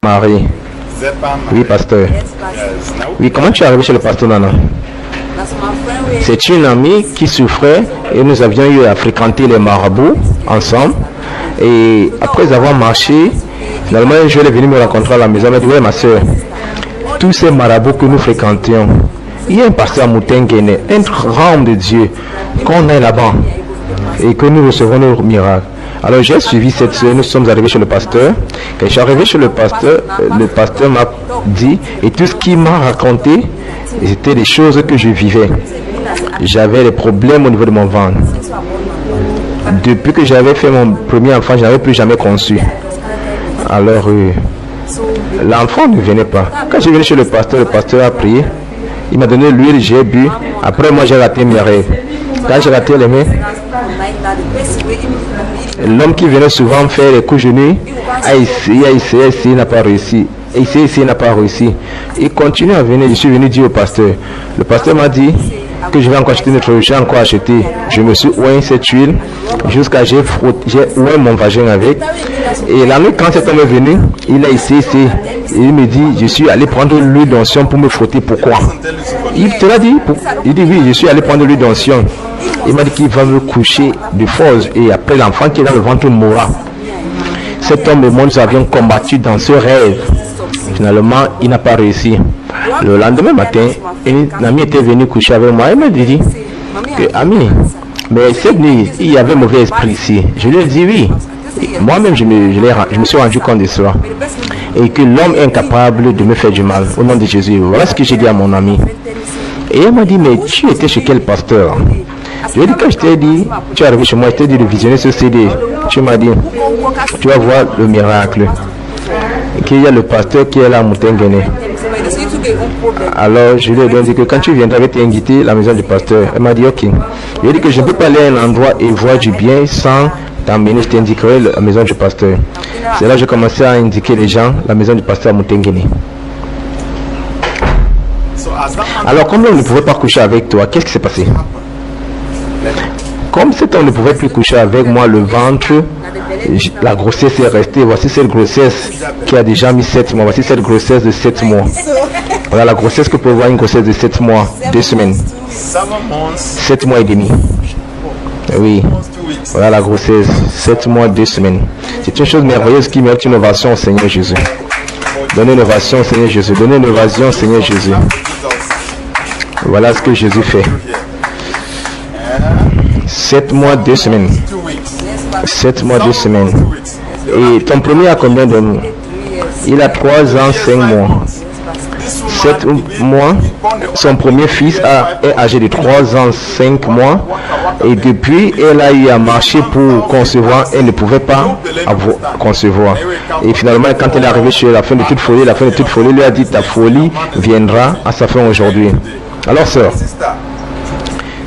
Marie. Oui, pasteur. Oui, comment tu es arrivé chez le pasteur Nana? C'est une amie qui souffrait et nous avions eu à fréquenter les marabouts ensemble. Et après avoir marché, finalement, je suis venu me rencontrer à la maison. Elle m'a dit, oui, ma soeur, tous ces marabouts que nous fréquentions, il y a un pasteur Moutengene, un grand homme de Dieu, qu'on est là-bas et que nous recevons nos miracles. Alors j'ai suivi cette soeur, nous sommes arrivés chez le pasteur. Quand je suis arrivé chez le pasteur m'a dit, et tout ce qu'il m'a raconté, c'était des choses que je vivais. J'avais des problèmes au niveau de mon ventre. Depuis que j'avais fait mon premier enfant, je n'avais plus jamais conçu. Alors, l'enfant ne venait pas. Quand je suis venu chez le pasteur a prié. Il m'a donné l'huile, j'ai bu. Après, moi, j'ai raté mes rêves. Quand j'ai raté les mains, l'homme qui venait souvent faire les coups de nuit a essayé, il n'a pas réussi. Il n'a pas réussi. Il continue à venir. Je suis venu dire au pasteur. Le pasteur m'a dit que je vais encore acheter notre huile. J'ai encore acheté. Je me suis oint cette huile jusqu'à j'ai oint mon vagin avec. Et la nuit, quand cet homme est venu, il a essayé. Il me dit, je suis allé prendre l'huile d'onction pour me frotter. Pourquoi? Il te l'a dit? Il dit oui, je suis allé prendre l'huile d'onction. Il m'a dit qu'il va me coucher de force. Et après, l'enfant qui est dans le ventre mourra. Cet homme et moi, nous avions combattu dans ce rêve. Finalement, il n'a pas réussi. Le lendemain matin, une amie était venue coucher avec moi. Elle m'a dit que, ami, mais cette nuit, il y avait un mauvais esprit ici. Je lui ai dit oui. Moi-même, je me suis rendu compte de cela. Et que l'homme est incapable de me faire du mal. Au nom de Jésus. Voilà ce que j'ai dit à mon ami. Et elle m'a dit, mais tu étais chez quel pasteur? Je lui ai dit, quand je t'ai dit, tu es arrivé chez moi, je t'ai dit de visionner ce CD. Tu m'as dit, tu vas voir le miracle. Qu'il y a le pasteur qui est là à Moutengene. Alors je lui ai dit que quand tu viendras, je vais t'inviter à la maison du pasteur. Elle m'a dit ok. Je lui ai dit que je ne peux pas aller à un endroit et voir du bien sans t'emmener, je t'indiquerai la maison du pasteur. C'est là que j'ai commencé à indiquer les gens la maison du pasteur à Moutengene. Alors comme l'homme ne pouvait pas coucher avec toi, qu'est-ce qui s'est passé? Comme cet homme ne pouvait plus coucher avec moi, le ventre, la grossesse est restée. Voici cette grossesse qui a déjà mis 7 mois. Voici cette grossesse de 7 mois. Voilà la grossesse que peut voir une grossesse de 7 mois, 2 semaines. 7 mois et demi. Oui. Voilà la grossesse, 7 mois, 2 semaines. C'est une chose merveilleuse qui mérite une ovation au Seigneur Jésus. Donnez une ovation au Seigneur Jésus. Donnez une ovation au Seigneur Jésus. Voilà ce que Jésus fait. 7 mois, 2 semaines. 7 mois, 2 semaines. Et ton premier a combien de mois? Il a 3 ans, 5 mois. 7 mois. Son premier fils est âgé de 3 ans, 5 mois. Et depuis, elle a eu à marcher pour concevoir. Elle ne pouvait pas concevoir. Et finalement, quand elle est arrivée chez la fin de toute folie, lui a dit, ta folie viendra à sa fin aujourd'hui. Alors, sœur,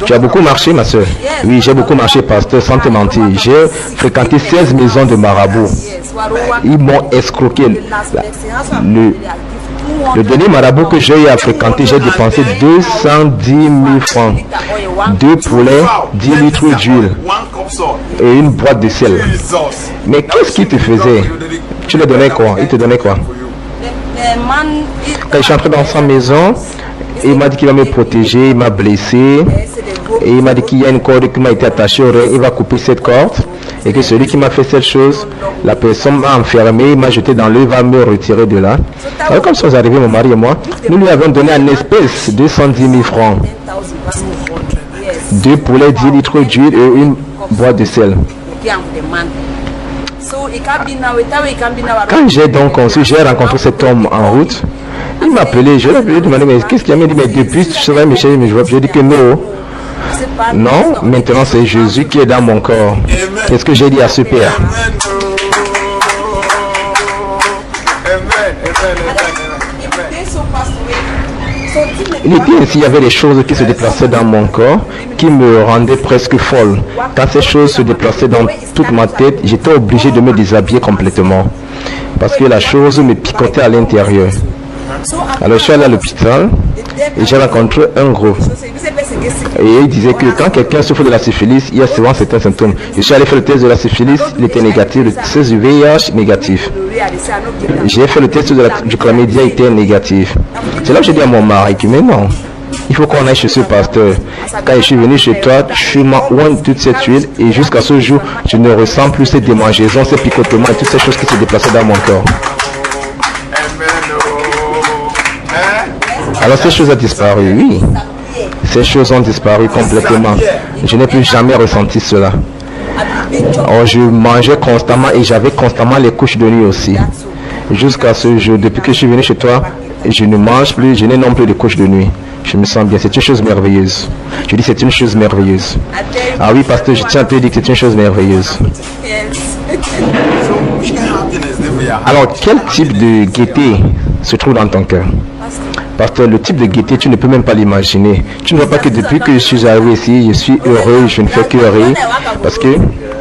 tu as beaucoup marché, ma soeur? Oui, j'ai beaucoup marché, pasteur, sans te mentir. J'ai fréquenté 16 maisons de marabouts. Ils m'ont escroqué. Le dernier marabout que j'ai eu à fréquenter, j'ai dépensé 210 000 francs. 2 poulets, 10 litres d'huile et une boîte de sel. Mais qu'est-ce qu'il te faisait? Tu lui donnais quoi? Il te donnait quoi? Quand je suis entré dans sa maison, il m'a dit qu'il va me protéger, il m'a blessé. Et il m'a dit qu'il y a une corde qui m'a été attachée au rein, il va couper cette corde. Et que celui qui m'a fait cette chose, la personne m'a enfermé, il m'a jeté dans l'eau, il va me retirer de là. Alors comme ça, arrivés, mon mari et moi, nous lui avons donné en espèces 210 000 francs. 2 poulets, 10 litres d'huile et une boîte de sel. Quand j'ai donc conçu, j'ai rencontré cet homme en route. Il m'a appelé, je lui ai demandé, mais qu'est-ce qu'il a? Il m'a dit, mais depuis, tu serais Michel, mais je lui ai dit que non. Non, maintenant c'est Jésus qui est dans mon corps. Qu'est-ce que j'ai dit à ce Père? Il était ainsi, il y avait des choses qui se déplaçaient dans mon corps, qui me rendaient presque folle. Quand ces choses se déplaçaient dans toute ma tête, j'étais obligé de me déshabiller complètement. Parce que la chose me picotait à l'intérieur. Alors je suis allé à l'hôpital et j'ai rencontré un groupe. Et il disait que quand quelqu'un souffre de la syphilis, il y a souvent certains symptômes. Je suis allé faire le test de la syphilis, il était négatif. Le test du VIH, négatif. J'ai fait le test du chlamydia, il était négatif. C'est là que j'ai dit à mon mari que mais non, il faut qu'on aille chez ce pasteur. Quand je suis venu chez toi, tu m'as oint toute cette huile et jusqu'à ce jour, je ne ressens plus ces démangeaisons, ces picotements et toutes ces choses qui se déplaçaient dans mon corps. Alors ces choses ont disparu, oui. Ces choses ont disparu complètement. Je n'ai plus jamais ressenti cela. Alors, je mangeais constamment et j'avais constamment les couches de nuit aussi. Jusqu'à ce jour, depuis que je suis venu chez toi, je ne mange plus, je n'ai non plus de couches de nuit. Je me sens bien, c'est une chose merveilleuse. Je dis c'est une chose merveilleuse. Ah oui, pasteur, je tiens à te dire que c'est une chose merveilleuse. Alors, quel type de gaieté se trouve dans ton cœur? Pasteur, le type de gaieté, tu ne peux même pas l'imaginer. Tu ne vois pas que depuis que je suis arrivé ici, je suis heureux, je ne fais que rire. Parce que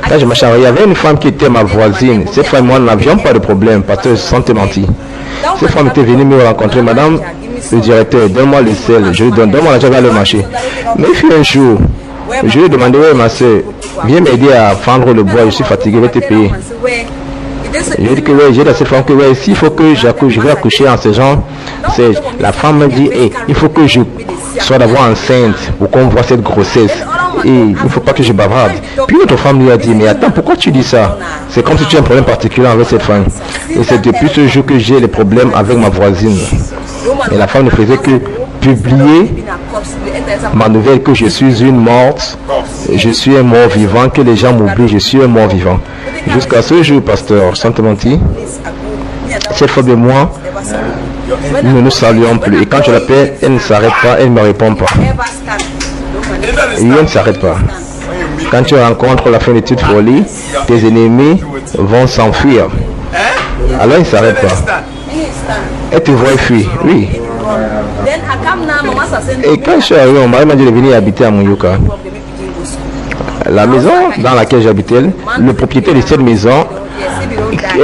quand je marchais, il y avait une femme qui était ma voisine. Cette femme et moi, nous n'avions pas de problème, pasteur, sans te mentir. Cette femme était venue me rencontrer, madame, le directeur, donne-moi le sel, je lui donne, donne-moi l'argent, va le marché. Mais il fut un jour, je lui ai demandé, ouais, ma soeur, viens m'aider à fendre le bois, je suis fatigué, je vais te payer. Je lui ai dit que ouais, j'ai dit à cette femme que ouais, s'il faut que j'accouche, je vais accoucher en ce genre. La femme me dit, hey, il faut que je sois d'abord enceinte pour qu'on voit cette grossesse. Et il ne faut pas que je bavarde. Puis notre femme lui a dit, mais attends, pourquoi tu dis ça? C'est comme si tu as un problème particulier avec cette femme. Et c'est depuis ce jour que j'ai les problèmes avec ma voisine. Et la femme ne faisait que publier ma nouvelle que je suis une morte, je suis un mort vivant, que les gens m'oublient, je suis un mort vivant. Jusqu'à ce jour, pasteur, sans te mentir, cette femme de moi, nous ne nous saluons plus. Et quand je l'appelle, elle ne s'arrête pas, elle ne me répond pas. Et elle ne s'arrête pas. Quand tu rencontres la fin de toute folie, tes ennemis vont s'enfuir. Alors elle ne s'arrête pas. Elle te voit fuir, oui. Et quand je suis arrivé, mon mari m'a dit de venir habiter à Mouyuka. La maison dans laquelle j'habitais, le propriétaire de cette maison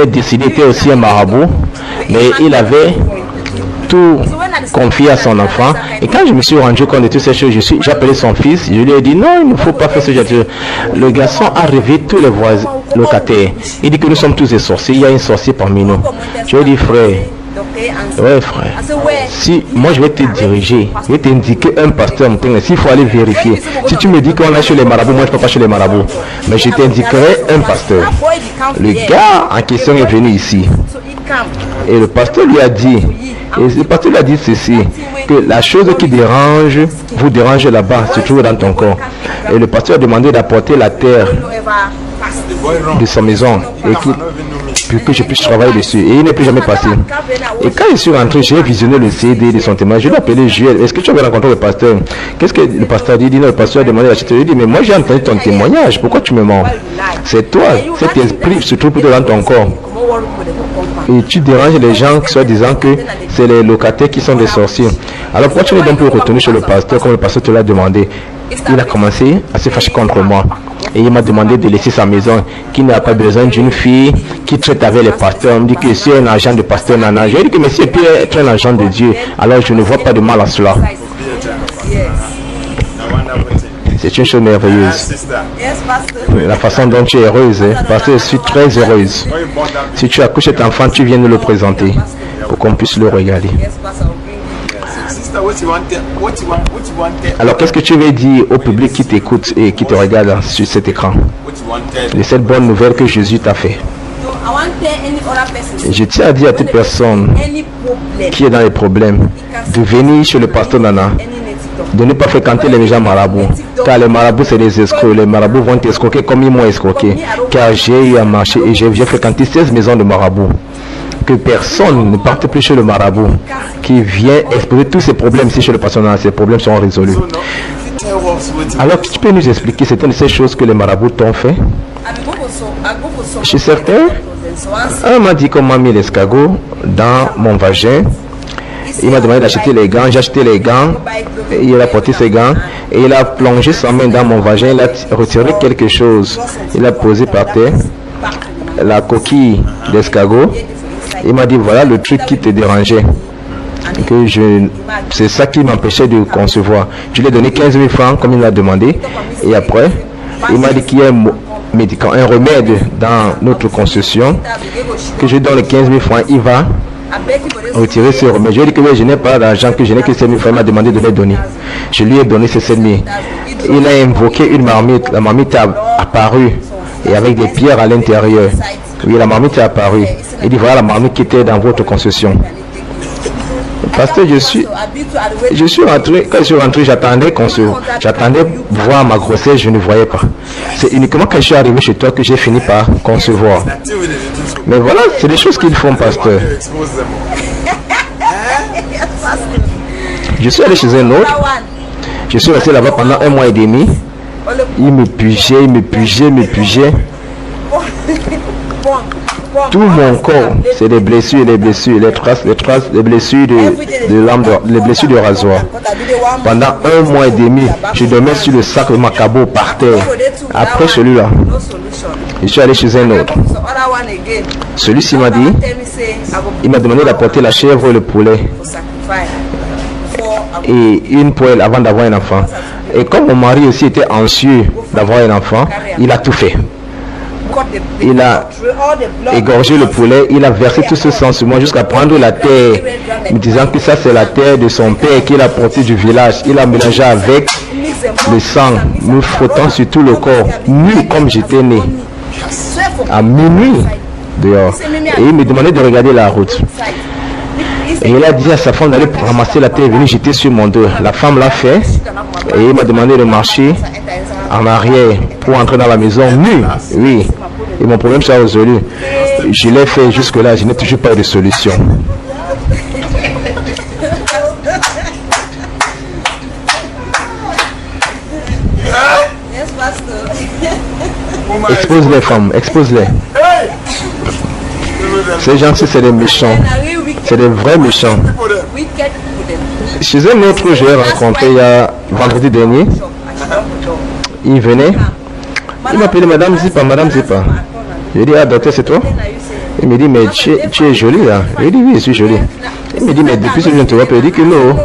est décédé, était aussi un marabout, mais il avait tout confié à son enfant. Et quand je me suis rendu compte de toutes ces choses, j'ai appelé son fils, je lui ai dit non, il ne faut pas faire ce genre de choses. Le garçon a réveillé tous les voisins locataires. Il dit que nous sommes tous des sorciers, il y a un sorcier parmi nous. Je lui ai dit frère, ouais frère, si moi je vais te diriger, je vais t'indiquer un pasteur, s'il faut aller vérifier. Si tu me dis qu'on est chez les marabouts, moi je ne peux pas chez les marabouts, mais je t'indiquerai un pasteur. Le gars en question est venu ici et le pasteur lui a dit, et le pasteur lui a dit ceci, que la chose qui dérange, vous dérange là-bas, se trouve dans ton corps. Et le pasteur a demandé d'apporter la terre de sa maison et que je puisse travailler dessus. Et il n'est plus jamais passé. Et quand je suis rentré, j'ai visionné le CD de son témoignage. Je l'ai appelé Juel. Est-ce que tu avais rencontré le pasteur? Qu'est-ce que le pasteur a dit? Non, le pasteur a demandé la chute. Il dit, mais moi j'ai entendu ton témoignage. Pourquoi tu me mens? C'est toi. Cet esprit se trouve plutôt dans ton corps. Et tu déranges les gens qui sont disant que c'est les locataires qui sont des sorciers. Alors pourquoi tu n'es donc plus retourné chez le pasteur comme le pasteur te l'a demandé? Il a commencé à se fâcher contre moi. Et il m'a demandé de laisser sa maison, qu'il n'a pas besoin d'une fille qui traite avec les pasteurs. On me dit que c'est un agent de pasteur Nana. Je lui ai dit que mais si il peut être un agent de Dieu, alors je ne vois pas de mal à cela. C'est une chose merveilleuse. La façon dont tu es heureuse, hein? Parce que je suis très heureuse. Si tu accouches cet enfant, tu viens nous le présenter pour qu'on puisse le regarder. Alors, qu'est-ce que tu veux dire au public qui t'écoute et qui te regarde sur cet écran de cette bonne nouvelle que Jésus t'a fait? Je tiens à dire à toute personne qui est dans les problèmes de venir chez le pasteur Nana, de ne pas fréquenter les gens marabouts, car les marabouts c'est des escrocs. Les marabouts vont t'escroquer comme ils m'ont escroqué, car j'ai eu à marcher et j'ai fréquenté 16 maisons de marabouts. Que personne ne parte plus chez le marabout qui vient exposer tous ces problèmes ici chez le pasteur Nana. Ces problèmes seront résolus. Alors tu peux nous expliquer certaines de ces choses que les marabouts t'ont fait? Je suis certain. Un m'a dit qu'on m'a mis l'escargot dans mon vagin. Il m'a demandé d'acheter les gants. J'ai acheté les gants. Et il a porté ses gants. Et il a plongé sa main dans mon vagin. Il a retiré quelque chose. Il a posé par terre la coquille d'escargot. Il m'a dit voilà le truc qui te dérangeait. c'est ça qui m'empêchait de concevoir. Je lui ai donné 15 000 francs comme il m'a demandé. Et après, il m'a dit qu'il y a un remède dans notre concession, que je donne les 15 000 francs, il va retirer ce remède. Je lui ai dit que je n'ai pas d'argent, que je n'ai que 7 000 francs, il m'a demandé de les donner. Je lui ai donné ces 7 000. Il a invoqué une marmite. La marmite a apparu et avec des pierres à l'intérieur. Oui, la marmite est apparue. Il dit voilà la marmite qui était dans votre concession. Pasteur, je suis rentré, quand je suis rentré, j'attendais voir ma grossesse, je ne voyais pas. C'est uniquement quand je suis arrivé chez toi que j'ai fini par concevoir. Mais voilà, c'est des choses qu'ils font, pasteur. Je suis allé chez un autre. Je suis resté là-bas pendant 1 mois et demi. Il me pugeait. Tout mon corps, c'est des blessures, les blessures de rasoir. Pendant 1 mois et demi, je dormais sur le sac de ma cabot par terre. Après celui-là, je suis allé chez un autre. Celui-ci m'a dit, il m'a demandé d'apporter la chèvre et le poulet. Et une poêle avant d'avoir un enfant. Et comme mon mari aussi était anxieux d'avoir un enfant, il a tout fait. Il a égorgé le poulet, il a versé tout ce sang sur moi jusqu'à prendre la terre, me disant que ça c'est la terre de son père qu'il a porté du village. Il a mélangé avec le sang, me frottant sur tout le corps, nu comme j'étais né, à minuit dehors. Et il me demandait de regarder la route. Et il a dit à sa femme d'aller ramasser la terre et venir jeter sur mon dos. La femme l'a fait et il m'a demandé de marcher en arrière pour entrer dans la maison nu. Oui, et mon problème s'est résolu. Je l'ai fait jusque-là, je n'ai toujours pas de solution. Expose les femmes, expose-les. Ces gens-ci, c'est des méchants. C'est des vrais méchants. Chez un autre que j'ai rencontré il y a vendredi dernier, il venait, il m'appelait Madame Zipa, Madame Zipa. Je lui ai dit, ah docteur, c'est toi? Il me dit, mais tu es jolie là. Je lui ai dit, oui, je suis jolie. Il me dit, mais depuis que je ne te vois pas, il dit que non,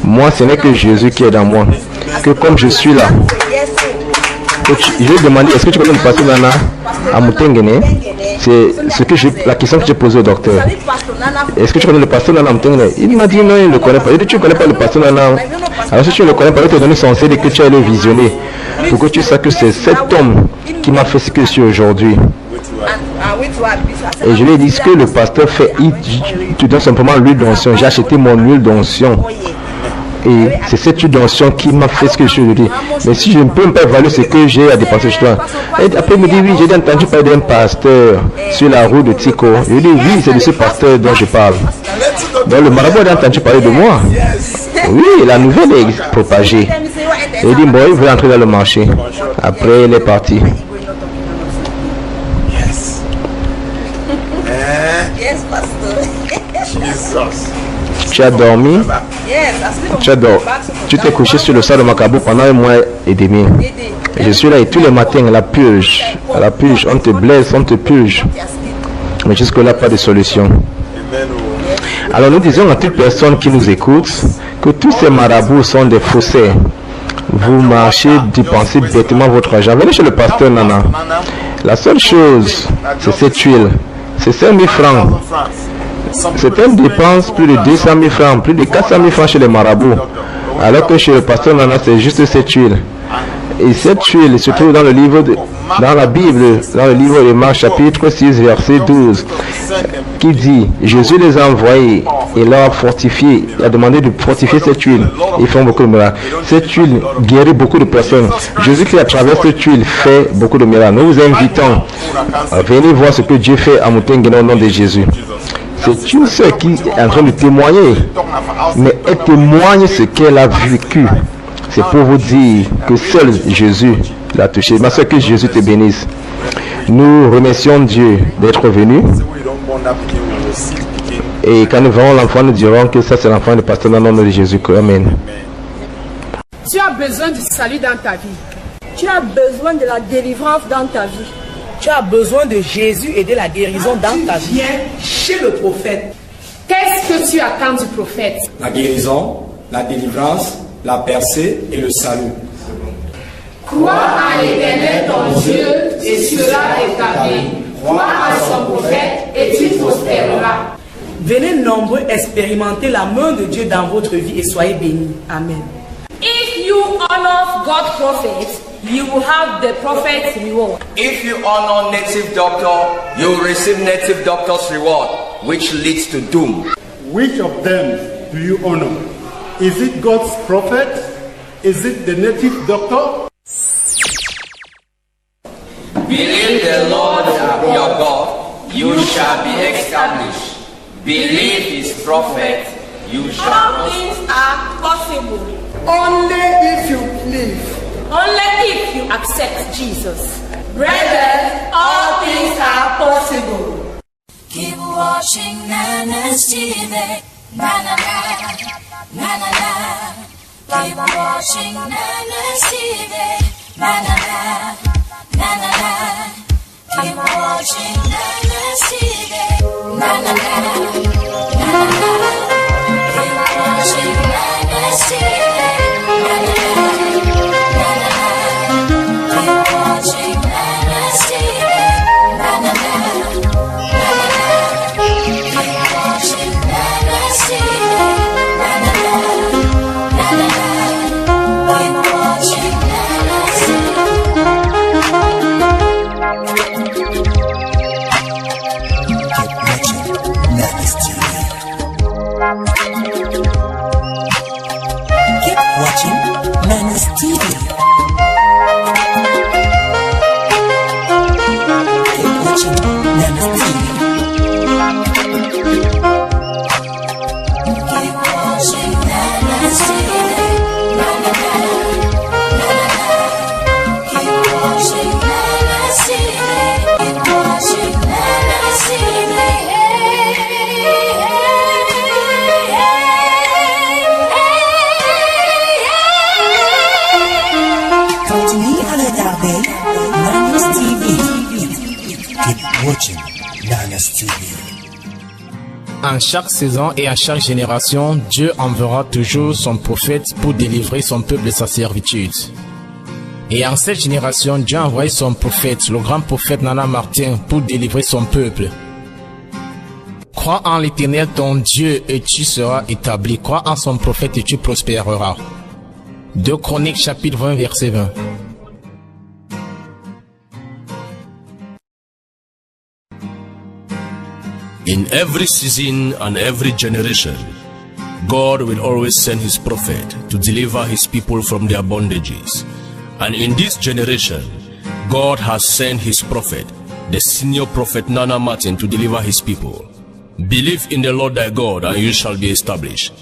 moi ce n'est que Jésus qui est dans moi. Que comme je suis là, je lui ai demandé, est-ce que tu connais le pasteur Nana à Moutengene? C'est la question que j'ai posée au docteur. Est-ce que tu connais le pasteur Nana à Moutengene? Il m'a dit non, il ne le connaît pas. Il dit, tu ne connais pas le pasteur Nana? Alors si tu ne le connais pas, il va te donner son CD que tu as le visionner. Pour que tu saches que c'est cet homme qui m'a fait ce que je suis aujourd'hui. Et je lui ai dit, ce que le pasteur fait, il te donne simplement l'huile d'onction. J'ai acheté mon huile d'onction. Et c'est cette huile d'onction qui m'a fait ce que je suis aujourd'hui. Mais si je ne peux pas évaluer ce que j'ai à dépenser chez toi. Et après, il me dit, oui, j'ai entendu parler d'un pasteur sur la route de Tico. Je lui ai dit, oui, c'est de ce pasteur dont je parle. Donc le marabout a entendu parler de moi. Oui, la nouvelle est propagée. Et il dit, bon, il veut entrer dans le marché. Après, il est parti. Tu as dormi, tu t'es couché sur le sol de Macabou pendant 1 mois et demi. Et je suis là et tous les matins, la purge, on te blesse, on te purge. Mais jusque-là, pas de solution. Alors nous disons à toute personne qui nous écoute que tous ces marabouts sont des faussaires. Vous marchez, dépensez bêtement votre argent. Venez chez le pasteur Nana. La seule chose, c'est cette huile. C'est 5 000 francs. Certaines dépensent plus de 200 000 francs, plus de 400 000 francs chez les marabouts. Alors que chez le pasteur Nana, c'est juste cette huile. Et cette huile se trouve dans le livre dans la Bible, dans le livre de Marc chapitre 6 verset 12, qui dit, Jésus les a envoyés et leur a fortifié, il a demandé de fortifier cette huile. Ils font beaucoup de miracles. Cette huile guérit beaucoup de personnes. Jésus qui à travers cette huile fait beaucoup de miracles. Nous vous invitons à venir voir ce que Dieu fait à Moutengene au nom de Jésus. C'est une sœur qui est en train de témoigner, mais elle témoigne ce qu'elle a vécu. C'est pour vous dire que seul Jésus l'a touché. Ma soeur, que Jésus te bénisse. Nous remercions Dieu d'être venu. Et quand nous verrons l'enfant, nous dirons que ça c'est l'enfant du pasteur dans le nom de Jésus. Amen. Tu as besoin du salut dans ta vie. Tu as besoin de la délivrance dans ta vie. Tu as besoin de Jésus et de la guérison dans ta vie. Viens chez le prophète. Qu'est-ce que que tu attends du prophète? La guérison, la délivrance, la percée et le salut. Crois en l'Éternel ton Dieu et tu seras établi. Crois en son prophète et tu prospéreras. Venez nombreux expérimenter la main de Dieu dans votre vie et soyez bénis. Amen. If you honor God's prophets, you will have the prophet's reward. If you honor native doctor, you will receive native doctor's reward, which leads to doom. Which of them do you honor? Is it God's prophet? Is it the native doctor? Believe the Lord your God, you shall be established. Believe his prophet, you shall All prosper. things are possible. Only if you believe. Only if you accept Jesus. Brethren, all things are possible. Keep watching Nana's TV. Na-na-na, na-na-na. Keep watching Nana's TV. Na-na-na, na-na-na. Keep watching Nana's TV. Na-na-na, na-na-na. Keep watching Nana's TV. Na-na-na, na-na-na. Keep watching Nana's TV. Na-na-na, na-na-na. Keep watching Nana's TV. Na-na-na, na-na-na. Keep watching Nana's Keep watching Nana's TV. Keep watching Nana's TV. Keep watching Nana's TV. Na-na-na, na-na-na. Keep watching Nana's TV. Keep watching Nana's TV. Continue à regarder Nana's TV. Keep watching Nana's TV. En chaque saison et à chaque génération, Dieu enverra toujours son prophète pour délivrer son peuple de sa servitude. Et en cette génération, Dieu a envoyé son prophète, le grand prophète Nana Martin, pour délivrer son peuple. Crois en l'Éternel ton Dieu et tu seras établi. Crois en son prophète et tu prospéreras. 2 Chroniques chapitre 20 verset 20. In every season and every generation, God will always send his prophet to deliver his people from their bondages. And in this generation, God has sent his prophet, the senior prophet Nana Martin, to deliver his people. Believe in the Lord thy God and you shall be established.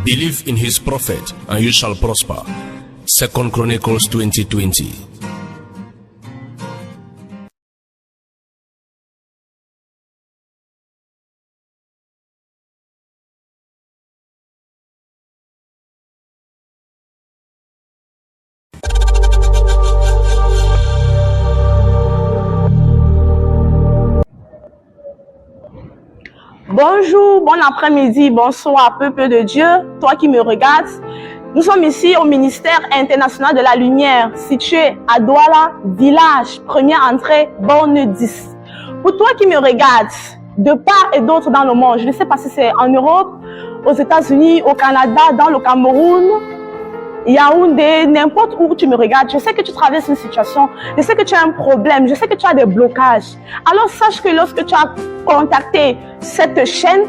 Believe in his prophet and you shall prosper. 2 Chronicles 20:20. Bonjour, bon après-midi, bonsoir, peuple de Dieu, toi qui me regardes. Nous sommes ici au ministère international de la lumière, situé à Douala, village, première entrée, borne 10. Pour toi qui me regardes, de part et d'autre dans le monde, je ne sais pas si c'est en Europe, aux États-Unis, au Canada, dans le Cameroun, Yaoundé, n'importe où tu me regardes, je sais que tu traverses une situation, je sais que tu as un problème, je sais que tu as des blocages. Alors sache que lorsque tu as contacté cette chaîne,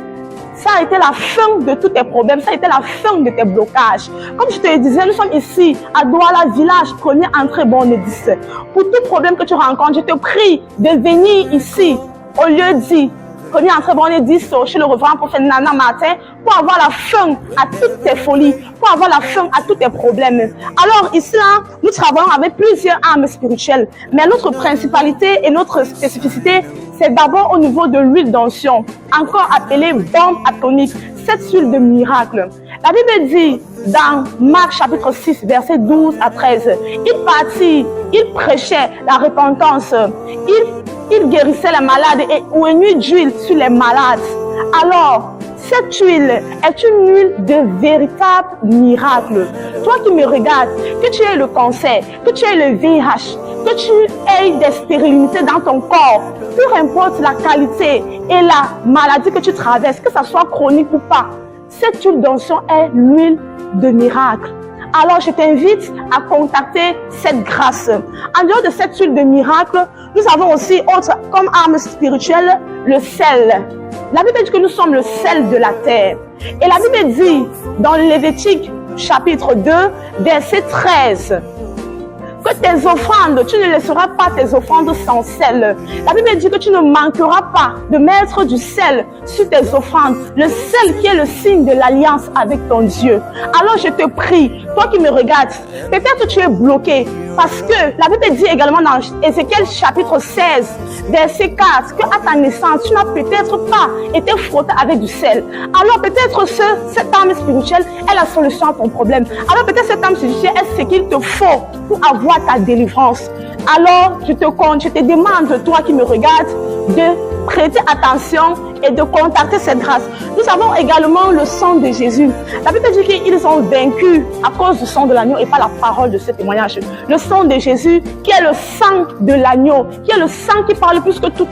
ça a été la fin de tous tes problèmes, ça a été la fin de tes blocages. Comme je te le disais, nous sommes ici à Douala, village, première entrée, borne 10. Pour tout problème que tu rencontres, je te prie de venir ici, au lieu dit, première entrée, borne 10, chez le reverend prophète Nana Martin, pour avoir la fin à toutes tes folies, pour avoir la fin à tous tes problèmes. Alors ici, là, nous travaillons avec plusieurs armes spirituelles, mais notre principalité et notre spécificité, c'est d'abord au niveau de l'huile d'onction, encore appelée bombe atomique, cette huile de miracle. La Bible dit dans Marc chapitre 6, verset 12 à 13, il partit, il prêchait la repentance, il guérissait les malades et une huile d'huile sur les malades. Alors, Cette huile est une huile de véritable miracle. Toi qui me regardes, que tu aies le cancer, que tu aies le VIH, que tu aies des stérilités dans ton corps, peu importe la qualité et la maladie que tu traverses, que ça soit chronique ou pas, cette huile d'onction est l'huile de miracle. Alors je t'invite à contacter cette grâce. En dehors de cette huile de miracle, nous avons aussi autre comme arme spirituelle, le sel. La Bible dit que nous sommes le sel de la terre. Et la Bible dit dans Lévitique chapitre 2, verset 13, que tes offrandes, tu ne laisseras pas tes offrandes sans sel. La Bible dit que tu ne manqueras pas de mettre du sel sur tes offrandes. Le sel qui est le signe de l'alliance avec ton Dieu. Alors je te prie, toi qui me regardes, peut-être tu es bloqué parce que la Bible dit également dans Ézéchiel chapitre 16, verset 4, que à ta naissance, tu n'as peut-être pas été frotté avec du sel. Alors peut-être cette arme spirituelle est la solution à ton problème. Alors peut-être cette arme spirituelle est ce qu'il te faut pour avoir ta délivrance. Alors je te demande, toi qui me regardes, de prêter attention et de contacter cette grâce. Nous avons également le sang de Jésus. La Bible dit qu'ils ont vaincu à cause du sang de l'agneau et pas la parole de ce témoignage. Le sang de Jésus qui est le sang de l'agneau, qui est le sang qui parle plus que tout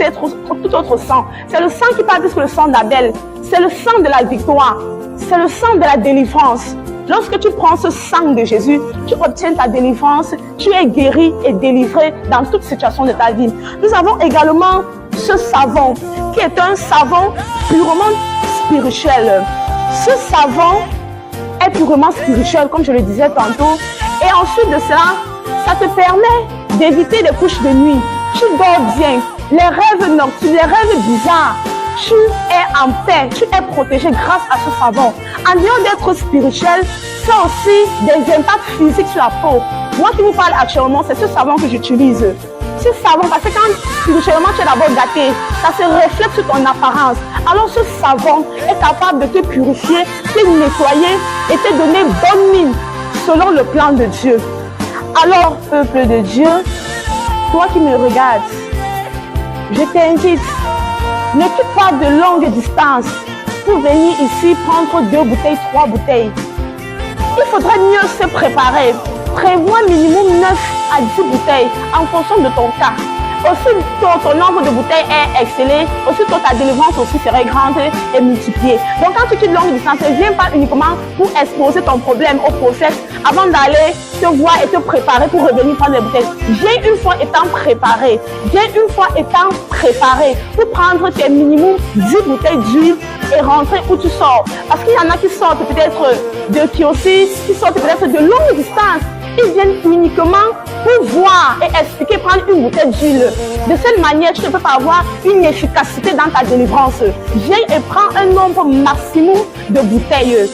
autre sang. C'est le sang qui parle plus que le sang d'Abel. C'est le sang de la victoire. C'est le sang de la délivrance. Lorsque tu prends ce sang de Jésus, tu obtiens ta délivrance, tu es guéri et délivré dans toute situation de ta vie. Nous avons également ce savon qui est un savon purement spirituel. Ce savon est purement spirituel, comme je le disais tantôt. Et ensuite de cela, ça te permet d'éviter les couches de nuit. Tu dors bien. Les rêves nocturnes, les rêves bizarres, tu es en paix, tu es protégé grâce à ce savon. En dehors d'être spirituel, c'est aussi des impacts physiques sur la peau. Moi qui vous parle actuellement, c'est ce savon que j'utilise. Ce savon, parce que quand spirituellement tu es d'abord gâté, ça se reflète sur ton apparence. Alors ce savon est capable de te purifier, te nettoyer et te donner bonne mine selon le plan de Dieu. Alors, peuple de Dieu, toi qui me regardes, je t'invite, ne quitte pas de longue distance pour venir ici prendre 2 bouteilles, 3 bouteilles. Il faudrait mieux se préparer. Prévois minimum 9 à 10 bouteilles en fonction de ton cas. Aussi, ton nombre de bouteilles est excellé. Aussi, ta délivrance aussi serait grande et multipliée. Donc, quand tu quittes longue distance, ne viens pas uniquement pour exposer ton problème au prophète avant d'aller te voir et te préparer pour revenir prendre les bouteilles. Viens une fois étant préparé. Viens une fois étant préparé pour prendre tes minimum 10 bouteilles d'huile et rentrer où tu sors. Parce qu'il y en a qui sortent peut-être de Kiosi, qui sortent peut-être de longue distance. Ils viennent uniquement pour voir et expliquer, prendre une bouteille d'huile. De cette manière, tu ne peux pas avoir une efficacité dans ta délivrance. Viens et prends un nombre maximum de bouteilles.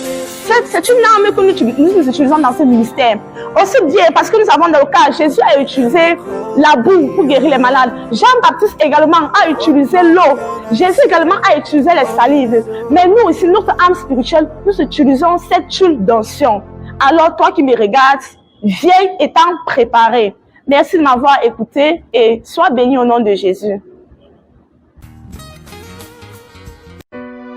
C'est une arme que nous utilisons dans ce ministère. Aussi bien parce que nous avons dans le cas, Jésus a utilisé la boue pour guérir les malades. Jean-Baptiste également a utilisé l'eau. Jésus également a utilisé les salives. Mais nous ici, notre âme spirituelle, nous utilisons cette huile d'onction. Alors toi qui me regardes, viens étant préparé. Merci de m'avoir écouté et sois béni au nom de Jésus.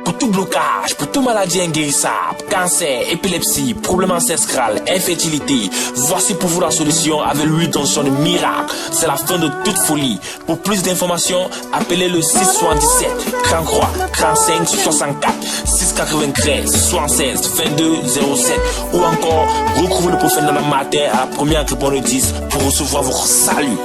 Pour tout blocage, pour toute maladie inguérissable, cancer, épilepsie, problème ancestral, infertilité, voici pour vous la solution avec l'huile d'onction de miracle. C'est la fin de toute folie. Pour plus d'informations, appelez le 677 33 35 64 693 76 22 07 ou encore retrouvez le prophète dans le matin à la première réponse de 10 pour recevoir votre salut.